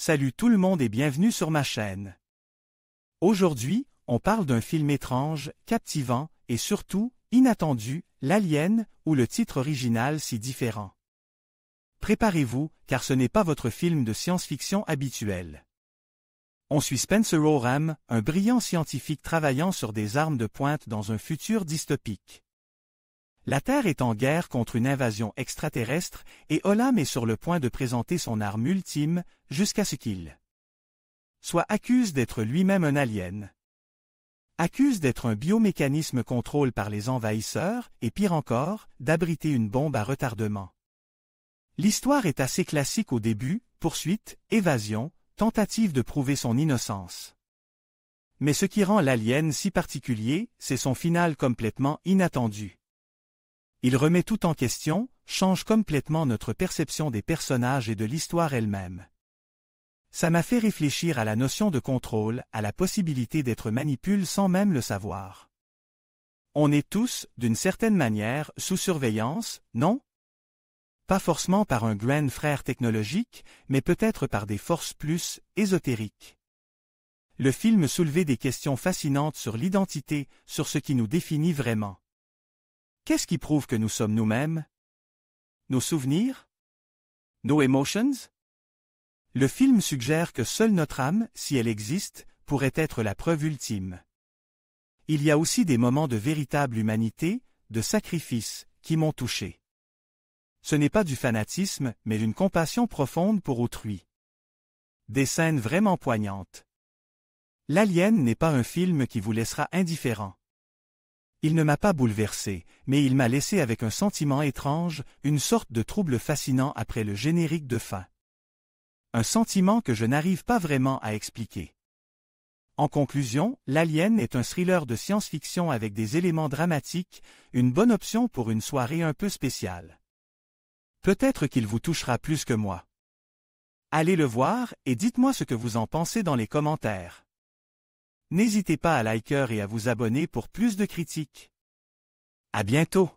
Salut tout le monde et bienvenue sur ma chaîne. Aujourd'hui, on parle d'un film étrange, captivant et surtout, inattendu, l'Alien, ou le titre original si différent. Préparez-vous, car ce n'est pas votre film de science-fiction habituel. On suit Spencer Oram, un brillant scientifique travaillant sur des armes de pointe dans un futur dystopique. La Terre est en guerre contre une invasion extraterrestre et Olam est sur le point de présenter son arme ultime jusqu'à ce qu'il soit accuse d'être lui-même un alien. Accuse d'être un biomécanisme contrôlé par les envahisseurs et pire encore, d'abriter une bombe à retardement. L'histoire est assez classique au début, poursuite, évasion, tentative de prouver son innocence. Mais ce qui rend l'alien si particulier, c'est son final complètement inattendu. Il remet tout en question, change complètement notre perception des personnages et de l'histoire elle-même. Ça m'a fait réfléchir à la notion de contrôle, à la possibilité d'être manipulé sans même le savoir. On est tous, d'une certaine manière, sous surveillance, non? Pas forcément par un grand frère technologique, mais peut-être par des forces plus ésotériques. Le film soulevait des questions fascinantes sur l'identité, sur ce qui nous définit vraiment. Qu'est-ce qui prouve que nous sommes nous-mêmes? Nos souvenirs? Nos emotions? Le film suggère que seule notre âme, si elle existe, pourrait être la preuve ultime. Il y a aussi des moments de véritable humanité, de sacrifice, qui m'ont touché. Ce n'est pas du fanatisme, mais d'une compassion profonde pour autrui. Des scènes vraiment poignantes. L'Alien n'est pas un film qui vous laissera indifférent. Il ne m'a pas bouleversé, mais il m'a laissé avec un sentiment étrange, une sorte de trouble fascinant après le générique de fin. Un sentiment que je n'arrive pas vraiment à expliquer. En conclusion, l'Alien est un thriller de science-fiction avec des éléments dramatiques, une bonne option pour une soirée un peu spéciale. Peut-être qu'il vous touchera plus que moi. Allez le voir et dites-moi ce que vous en pensez dans les commentaires. N'hésitez pas à liker et à vous abonner pour plus de critiques. À bientôt!